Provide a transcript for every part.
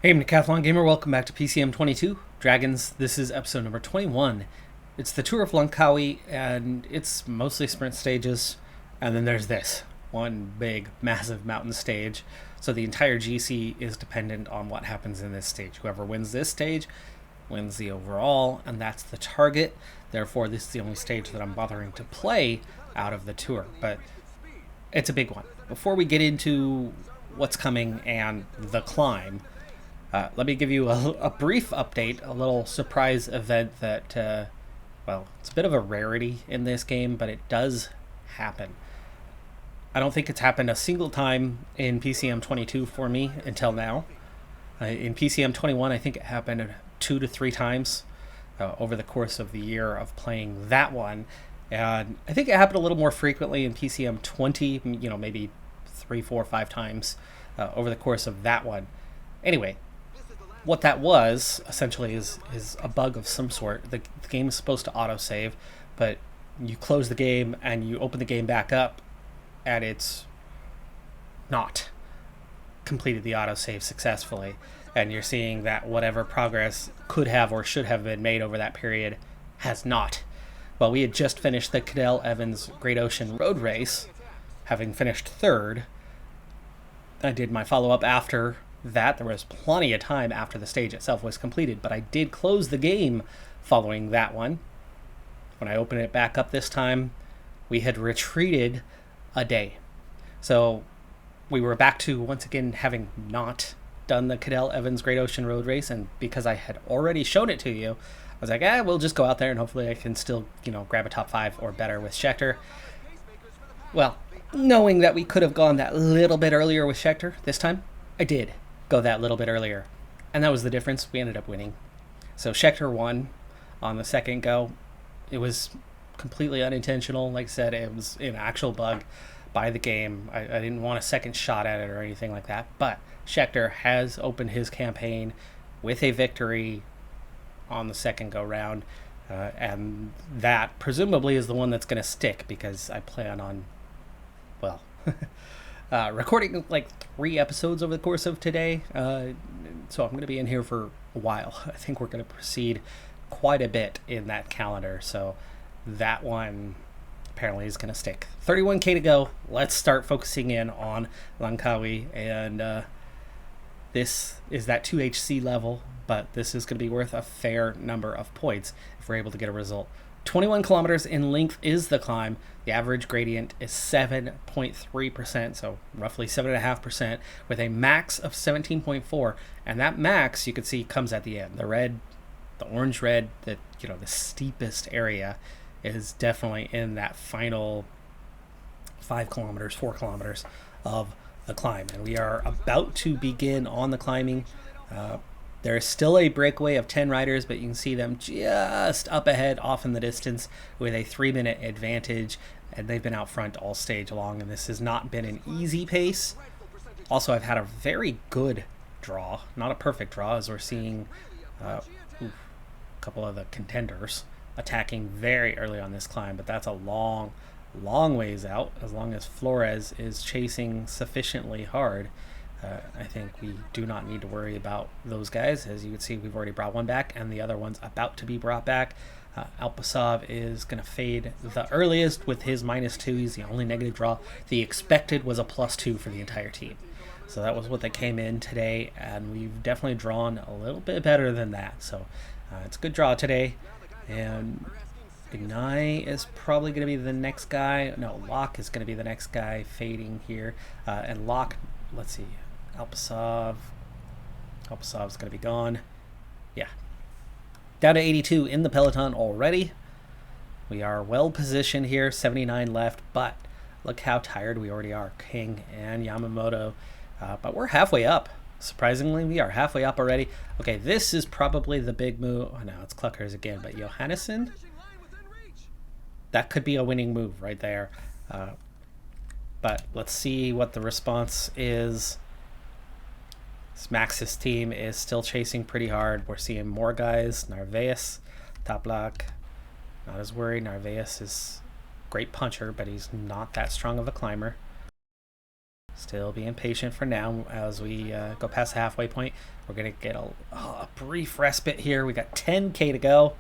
Hey, I'm Decathlon Gamer. Welcome back to PCM22 Dragons. This is episode number 21. It's the tour of Langkawi, and it's mostly sprint stages. And then there's this one big, massive mountain stage. So the entire GC is dependent on what happens in this stage. Whoever wins this stage wins the overall, and that's the target. Therefore, this is the only stage that I'm bothering to play out of the tour. But it's a big one. Before we get into what's coming and the climb, let me give you a brief update, a little surprise event that, well, it's a bit of a rarity in this game, but it does happen. I don't think it's happened a single time in PCM22 for me until now. In PCM21, I think it happened 2 to 3 times over the course of the year of playing that one. And I think it happened a little more frequently in PCM20, maybe 3, 4, 5 times over the course of that one. Anyway, what that was essentially is a bug of some sort. The game is supposed to autosave, but you close the game and you open the game back up, and it's not completed the autosave successfully. And you're seeing that whatever progress could have or should have been made over that period has not. Well, we had just finished the Cadell Evans Great Ocean Road Race, having finished third. I did my follow-up after that. There was plenty of time after the stage itself was completed, but I did close the game following that one. When I opened it back up this time, we had retreated a day. So we were back to, once again, having not done the Cadell Evans Great Ocean Road Race, and because I had already shown it to you, I was like, we'll just go out there and hopefully I can still, grab a top 5 or better with Schechter. Well, knowing that we could have gone that little bit earlier with Schechter this time, I did go that little bit earlier, and that was the difference. We ended up winning. So Schechter won on the second go. It was completely unintentional. Like I said, it was an actual bug by the game. I didn't want a second shot at it or anything like that, but Schechter has opened his campaign with a victory on the second go round, and that presumably is the one that's going to stick, because I plan on, well, recording like 3 episodes over the course of today, so I'm going to be in here for a while. I think we're going to proceed quite a bit in that calendar, so that one apparently is going to stick. 31k to go. Let's start focusing in on Langkawi, and this is that 2HC level, but this is going to be worth a fair number of points if we're able to get a result. 21 kilometers in length is the climb. The average gradient is 7.3%, so roughly 7.5%, with a max of 17.4. And that max, you can see, comes at the end. The red, the orange red, the steepest area is definitely in that final 5 kilometers, 4 kilometers of the climb. And we are about to begin on the climbing. There is still a breakaway of 10 riders, but you can see them just up ahead off in the distance with a 3-minute advantage, and they've been out front all stage long, and this has not been an easy pace. Also, I've had a very good draw, not a perfect draw, as we're seeing a couple of the contenders attacking very early on this climb, but that's a long ways out. As long as Flores is chasing sufficiently hard, I think we do not need to worry about those guys. As you can see, we've already brought one back, and the other one's about to be brought back. Alpasov is going to fade the earliest with his -2. He's the only negative draw. The expected was a +2 for the entire team. So that was what they came in today, and we've definitely drawn a little bit better than that. So it's a good draw today. And Ignai is probably going to be the next guy. No, Locke is going to be the next guy fading here. And Locke, let's see, Alpasov's going to be gone. Yeah. Down to 82 in the peloton already. We are well positioned here, 79 left, but look how tired we already are. King and Yamamoto. But we're halfway up. Surprisingly, we are halfway up already. Okay, this is probably the big move. Oh, no, it's Cluckers again, but Johannesson? That could be a winning move right there. But let's see what the response is. Max's team is still chasing pretty hard. We're seeing more guys. Narvaez, Taplak, not as worried. Narvaez is a great puncher, but he's not that strong of a climber. Still being patient for now as we go past the halfway point. We're going to get a brief respite here. We got 10K to go.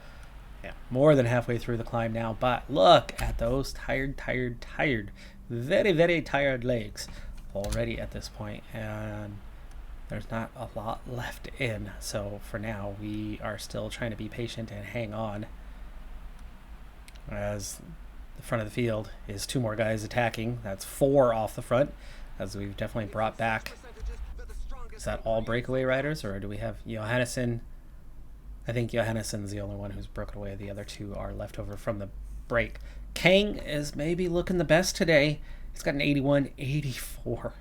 Yeah, more than halfway through the climb now. But look at those tired, very, very tired legs already at this point. And there's not a lot left in. So for now, we are still trying to be patient and hang on. As the front of the field is 2 more guys attacking. That's 4 off the front, as we've definitely brought back. Is that all breakaway riders, or do we have Johannesson? I think Johannesson's the only one who's broken away. The other 2 are left over from the break. Kang is maybe looking the best today. He's got an 81-84.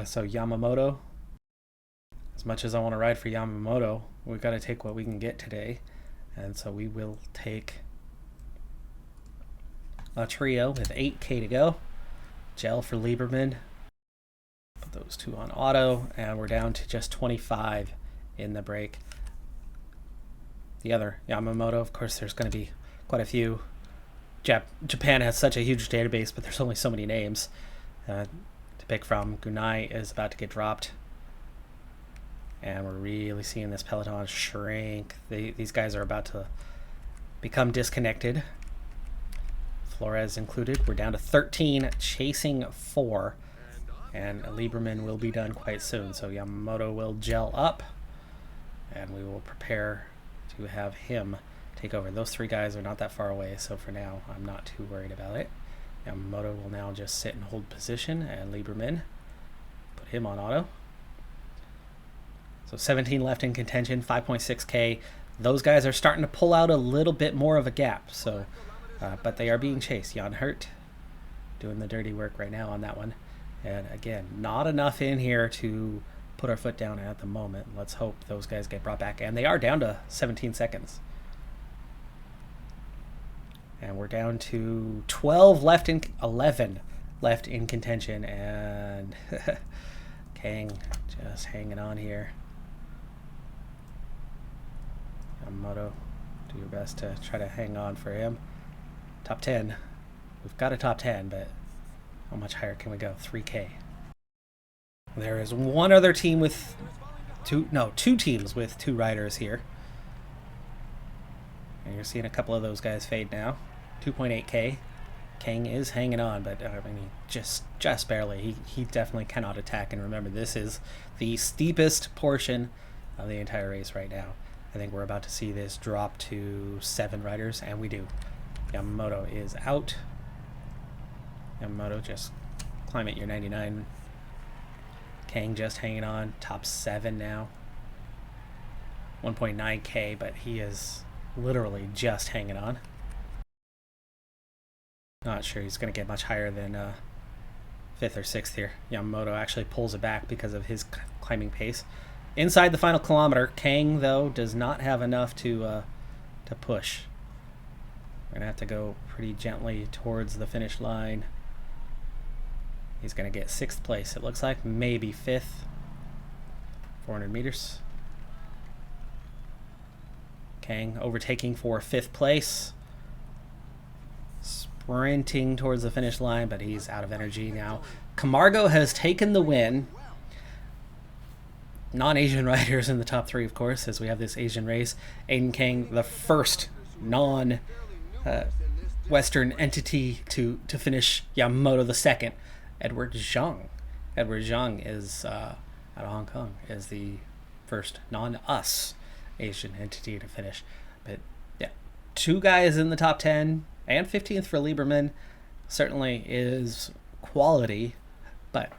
So Yamamoto, as much as I want to ride for Yamamoto, we've got to take what we can get today. And so we will take a trio with 8K to go. Gel for Lieberman. Put those 2 on auto, and we're down to just 25 in the break. The other Yamamoto, of course, there's going to be quite a few. Japan has such a huge database, but there's only so many names to pick from. Gunai is about to get dropped, and we're really seeing this peloton shrink. These guys are about to become disconnected. Flores included. We're down to 13, chasing 4, and Lieberman will be done quite soon. So Yamamoto will gel up, and we will prepare to have him take over. Those 3 guys are not that far away, so for now I'm not too worried about it. Yamamoto will now just sit and hold position, and Lieberman, put him on auto. So 17 left in contention, 5.6K. Those guys are starting to pull out a little bit more of a gap, so but they are being chased. Jan Hurt doing the dirty work right now on that one. And again, not enough in here to put our foot down at the moment. Let's hope those guys get brought back. And they are down to 17 seconds. And we're down to 11 left in contention. And Kang just hanging on here. Yamamoto, do your best to try to hang on for him. Top 10. We've got a top 10, but how much higher can we go? 3K. There is one other team with two teams with 2 riders here. And you're seeing a couple of those guys fade now. 2.8K. Kang is hanging on, but I mean, just barely. He definitely cannot attack. And remember, this is the steepest portion of the entire race right now. I think we're about to see this drop to 7 riders, and we do. Yamamoto is out. Yamamoto just climb at your 99. Kang just hanging on. Top 7 now. 1.9K, but he is literally just hanging on. Not sure he's going to get much higher than 5th or 6th here. Yamamoto actually pulls it back because of his climbing pace. Inside the final kilometer, Kang, though, does not have enough to push. We're going to have to go pretty gently towards the finish line. He's going to get 6th place, it looks like. Maybe 5th. 400 meters. Kang overtaking for 5th place. Sprinting towards the finish line, but he's out of energy now. Camargo has taken the win. Non-Asian riders in the top 3, of course, as we have this Asian race. Aiden Kang, the first non-Western entity to finish. Yamamoto, the second. Edward Zhang. Edward Zhang is out of Hong Kong, is the first non-us Asian entity to finish. But yeah, 2 guys in the top 10 and 15th for Lieberman certainly is quality, but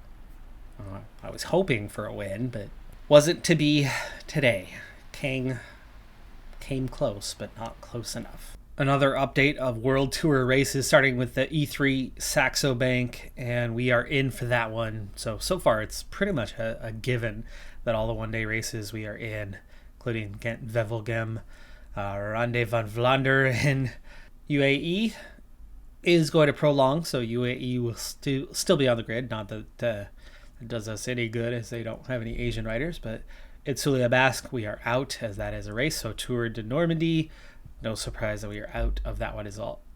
I was hoping for a win, but wasn't to be today. Kang came close, but not close enough. Another update of World Tour races, starting with the E3 Saxo Bank, and we are in for that one. So far it's pretty much a given that all the one-day races we are in, including Gent-Wevelgem, Ronde van Vlaanderen in UAE is going to prolong, so UAE will still be on the grid. Not that it does us any good, as they don't have any Asian riders, but Itzulia Basque, we are out, as that is a race. So Tour de Normandie, no surprise that we are out of that one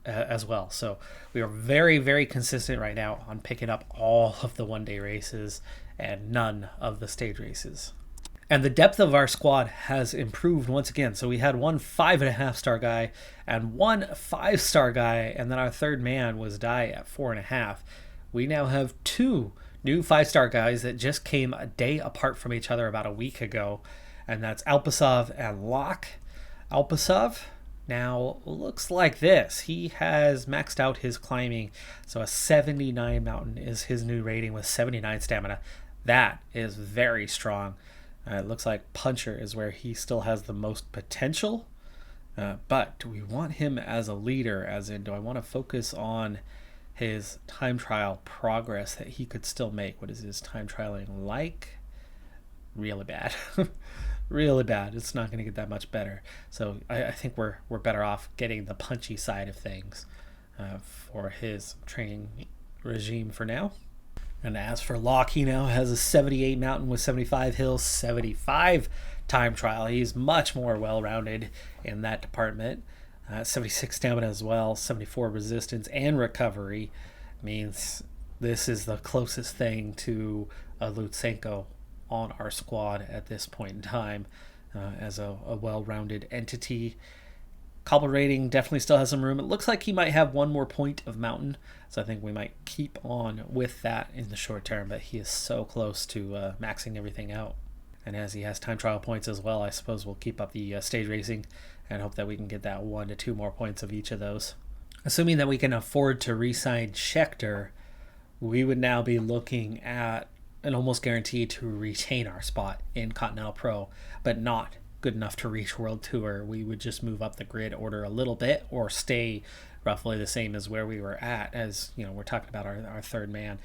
as well. So we are very, very consistent right now on picking up all of the one-day races and none of the stage races. And the depth of our squad has improved once again. So we had one 5.5-star guy and one 5-star guy, and then our third man was Die at 4.5. We now have two new 5-star guys that just came a day apart from each other about a week ago, and that's Alpasov and Locke. Alpasov now looks like this. He has maxed out his climbing, so a 79 mountain is his new rating with 79 stamina. That is very strong. It looks like Puncher is where he still has the most potential. But do we want him as a leader? As in, do I want to focus on his time trial progress that he could still make? What is his time trialing like? Really bad. Really bad. It's not going to get that much better. So I think we're better off getting the punchy side of things for his training regime for now. And as for Locke, he now has a 78 mountain with 75 hills, 75 time trial. He's much more well-rounded in that department. 76 stamina as well, 74 resistance and recovery. Means this is the closest thing to a Lutsenko on our squad at this point in time as a well-rounded entity. Cobble rating definitely still has some room. It looks like he might have one more point of mountain, so I think we might keep on with that in the short term, but he is so close to maxing everything out. And as he has time trial points as well, I suppose we'll keep up the stage racing and hope that we can get that 1 to 2 more points of each of those. Assuming that we can afford to re-sign Schechter, we would now be looking at an almost guaranteed to retain our spot in Continental Pro, but not good enough to reach World Tour. We would just move up the grid order a little bit or stay roughly the same as where we were at. As you know, we're talking about our third man.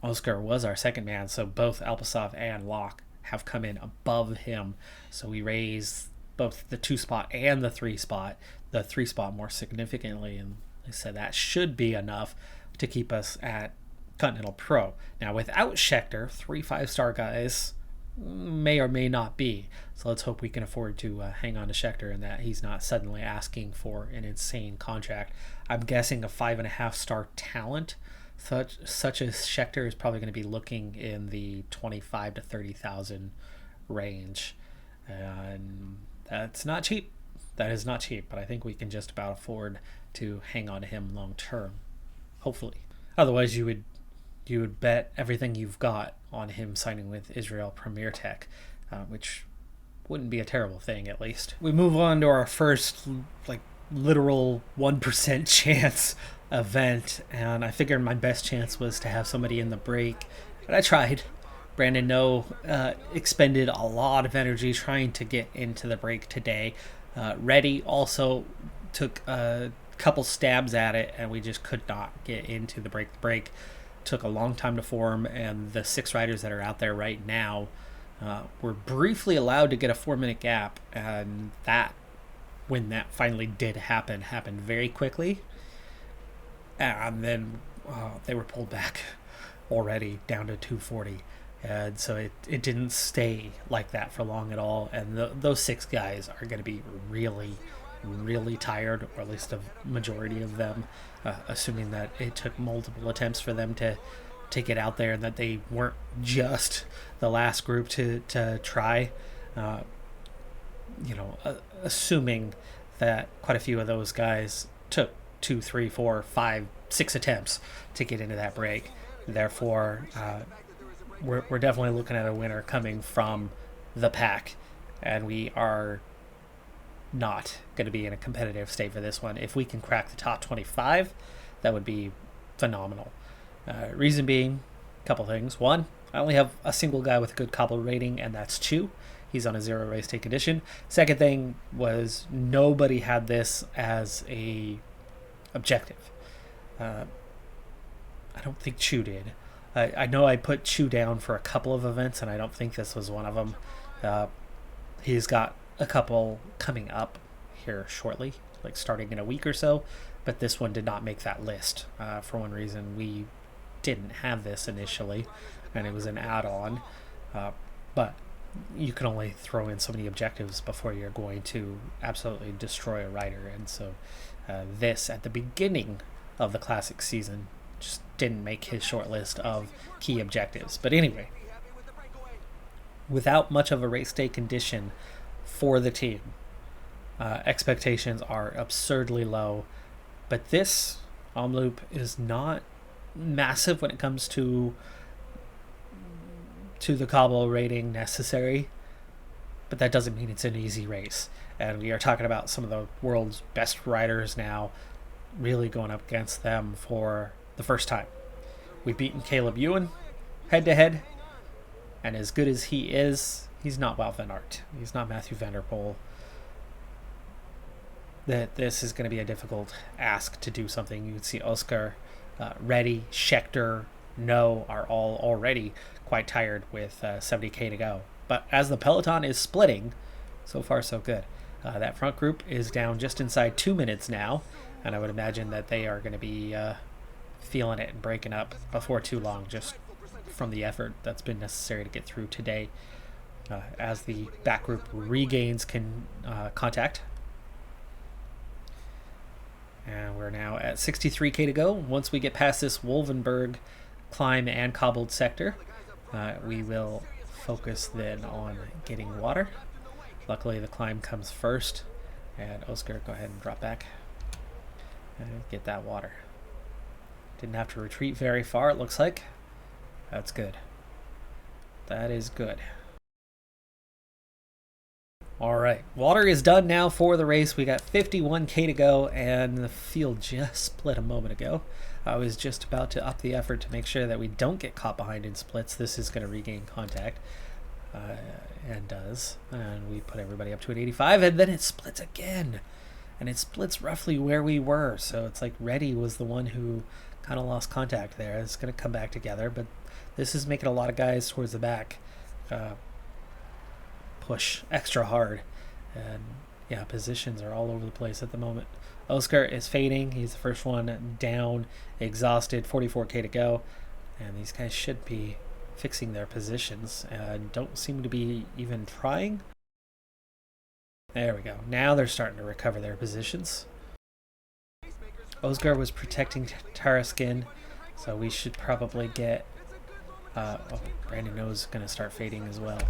Oscar was our second man, so both Alpasov and Locke have come in above him. So we raise both the 2 spot and the 3 spot, the 3 spot more significantly, and I said that should be enough to keep us at Continental Pro. Now without Schechter, 3 5-star guys may or may not be. So let's hope we can afford to hang on to Schechter and that he's not suddenly asking for an insane contract. I'm guessing a 5.5-star talent such as Schechter is probably going to be looking in the 25 to 30,000 range, and that's not cheap. That is not cheap, but I think we can just about afford to hang on to him long term, hopefully. Otherwise, you would bet everything you've got on him signing with Israel Premier Tech, which wouldn't be a terrible thing, at least. We move on to our first, literal 1% chance event, and I figured my best chance was to have somebody in the break, but I tried. Brandon No expended a lot of energy trying to get into the break today. Reddy also took a couple stabs at it, and we just could not get into the break. The break took a long time to form, and the 6 riders that are out there right now were briefly allowed to get a 4-minute gap, and that, when that finally did happen, happened very quickly, and then they were pulled back already down to 240, and so it didn't stay like that for long at all, and those 6 guys are going to be really tired, or at least a majority of them, assuming that it took multiple attempts for them to get out there and that they weren't just the last group to try. Assuming that quite a few of those guys took 2, 3, 4, 5, 6 attempts to get into that break. Therefore, we're definitely looking at a winner coming from the pack, and we are not going to be in a competitive state for this one. If we can crack the top 25, that would be phenomenal. Reason being, a couple things. One, I only have a single guy with a good cobble rating, and that's Chu. He's on a 0 race day condition. Second thing was nobody had this as a objective. I don't think Chu did. I know I put Chu down for a couple of events, and I don't think this was one of them. He's got a couple coming up here shortly, starting in a week or so, but this one did not make that list. For one reason, we didn't have this initially, and it was an add-on. But you can only throw in so many objectives before you're going to absolutely destroy a rider. And so this, at the beginning of the Classic season, just didn't make his short list of key objectives. But anyway, without much of a race day condition for the team, expectations are absurdly low. But this Omloop is not massive when it comes to the cobble rating necessary, but that doesn't mean it's an easy race. And we are talking about some of the world's best riders now, really going up against them for the first time. We've beaten Caleb Ewan head to head, and as good as he is, he's not Wout van Aert. He's not Matthew van der Poel. That this is going to be a difficult ask to do something. You can see Oscar, Reddy, Schechter, No are all already quite tired with 70k to go. But as the peloton is splitting, so far so good. That front group is down just inside 2 minutes now, and I would imagine that they are going to be feeling it and breaking up before too long, just from the effort that's been necessary to get through today. As the back group regains contact. And we're now at 63k to go. Once we get past this Wolvenberg climb and cobbled sector, we will focus then on getting water. Luckily the climb comes first, and Oscar, go ahead and drop back and get that water. Didn't have to retreat very far, it looks like. That's good. That is good. Alright, water is done now for the race. We got 51k to go, and the field just split a moment ago. I was just about to up the effort to make sure that we don't get caught behind in splits. This is going to regain contact, and does. And we put everybody up to an 85, and then it splits again. And it splits roughly where we were, so it's like Reddy was the one who kind of lost contact there. It's going to come back together, but this is making a lot of guys towards the back push extra hard, and yeah, positions are all over the place at the moment. Oscar is fading. He's the first one down, exhausted, 44k to go, and these guys should be fixing their positions and don't seem to be even trying. There we go. Now they're starting to recover their positions. Oscar was protecting Taraskin, so we should probably get Brandon No's going to start fading as well.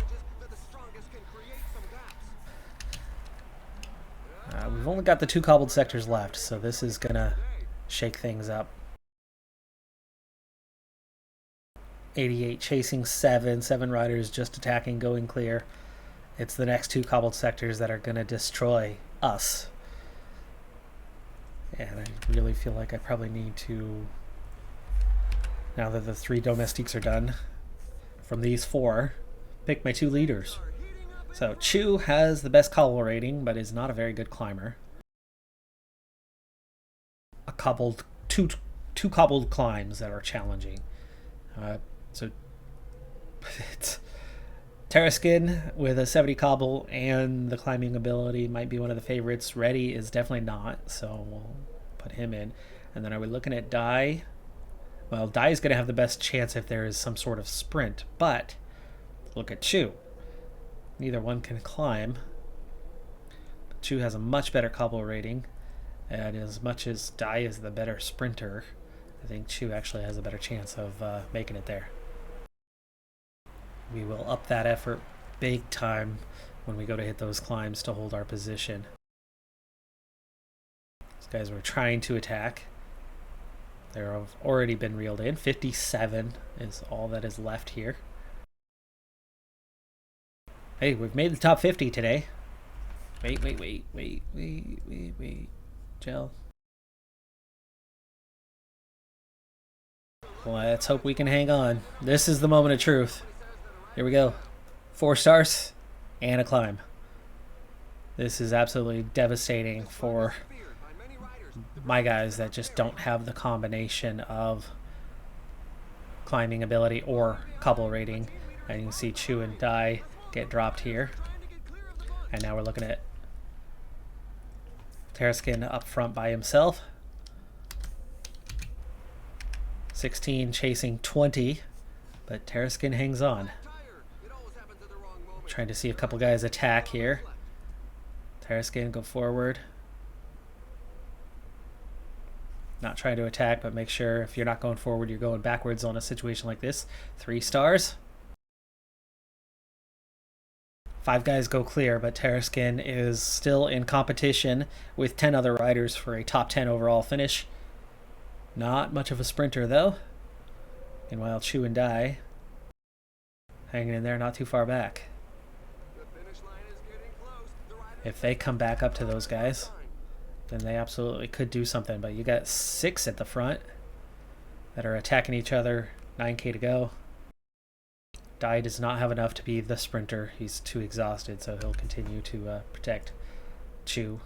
We've only got the 2 cobbled sectors left, so this is going to shake things up. 88 chasing 7 riders just attacking, going clear. It's the next 2 cobbled sectors that are going to destroy us. And I really feel like I probably need to, now that the 3 domestiques are done, from these 4, pick my 2 leaders. So Chu has the best cobble rating, but is not a very good climber. A cobbled two cobbled climbs that are challenging. So it's Taraskin with a 70 cobble and the climbing ability might be one of the favorites. Reddy is definitely not, so we'll put him in. And then are we looking at Dai? Well, Dai is going to have the best chance if there is some sort of sprint, but look at Chu. Neither one can climb. But Chu has a much better cobble rating, and as much as Dai is the better sprinter, I think Chu actually has a better chance of making it there. We will up that effort big time when we go to hit those climbs to hold our position. These guys were trying to attack. They've already been reeled in. 57 is all that is left here. Hey, we've made the top 50 today. Wait. Gel. Let's hope we can hang on. This is the moment of truth. Here we go. 4 stars and a climb. This is absolutely devastating for my guys that just don't have the combination of climbing ability or cobble rating. And you can see Chu and Dai get dropped here. And now we're looking at Taraskin up front by himself. 16 chasing 20, but Taraskin hangs on. Trying to see a couple guys attack here. Taraskin, go forward. Not trying to attack, but make sure if you're not going forward, you're going backwards on a situation like this. 3 stars. 5 guys go clear, but Taraskin is still in competition with 10 other riders for a top 10 overall finish. Not much of a sprinter, though. Meanwhile, Chu and Dai hanging in there, not too far back. If they come back up to those guys, then they absolutely could do something. But you got 6 at the front that are attacking each other. 9k to go. Dai does not have enough to be the sprinter. He's too exhausted, so he'll continue to protect Chu.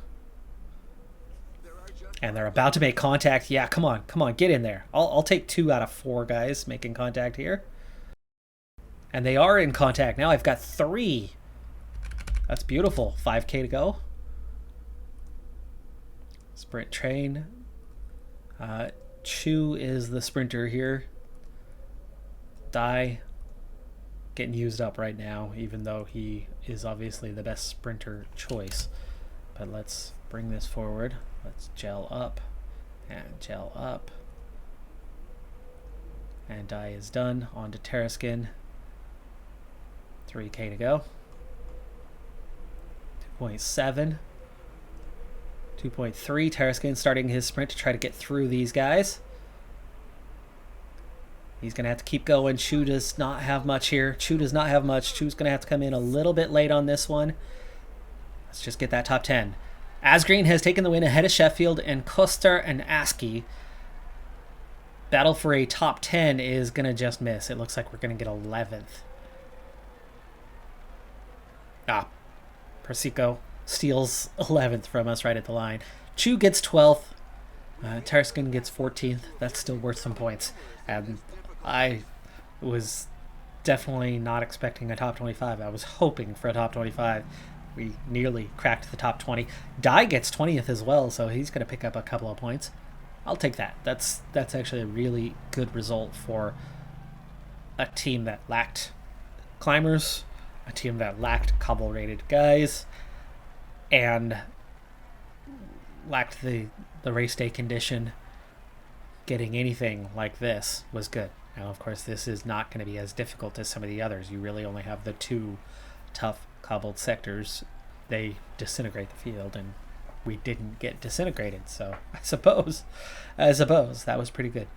And they're about to make contact. Yeah, come on, get in there. I'll take 2 out of 4 guys making contact here. And they are in contact. Now I've got 3. That's beautiful. 5k to go. Sprint train. Chu is the sprinter here. Dai getting used up right now, even though he is obviously the best sprinter choice. But let's bring this forward. Let's gel up and gel up. And Dai is done. On to Taraskin. 3k to go. 2.7. 2.3. Taraskin starting his sprint to try to get through these guys. He's going to have to keep going. Chu does not have much here. Chu does not have much. Chu's going to have to come in a little bit late on this one. Let's just get that top 10. Asgreen has taken the win ahead of Sheffield and Koster and Askey. Battle for a top 10 is going to just miss. It looks like we're going to get 11th. Persico steals 11th from us right at the line. Chu gets 12th. Taraskin gets 14th. That's still worth some points. And I was definitely not expecting a top 25. I was hoping for a top 25. We nearly cracked the top 20. Dai gets 20th as well, so he's going to pick up a couple of points. I'll take that. That's actually a really good result for a team that lacked climbers, a team that lacked cobble-rated guys, and lacked the race day condition. Getting anything like this was good. Now, of course, this is not going to be as difficult as some of the others. You really only have the 2 tough cobbled sectors. They disintegrate the field, and we didn't get disintegrated. So I suppose that was pretty good.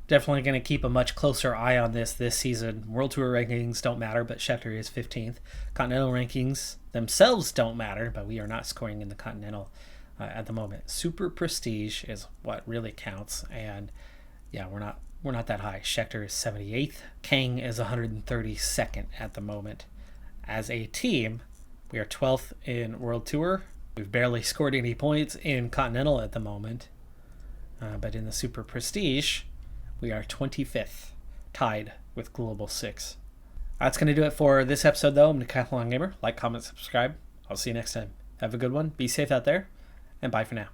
Definitely going to keep a much closer eye on this season. World Tour rankings don't matter, but Schecter is 15th. Continental rankings themselves don't matter, but we are not scoring in the Continental at the moment. Super Prestige is what really counts, and yeah, we're not that high. Schecter is 78th. Kang is 132nd at the moment. As a team, we are 12th in World Tour. We've barely scored any points in Continental at the moment, but in the Super Prestige, we are 25th, tied with Global 6. That's going to do it for this episode, though. I'm Decathlon Gamer. Like, comment, subscribe. I'll see you next time. Have a good one. Be safe out there, and bye for now.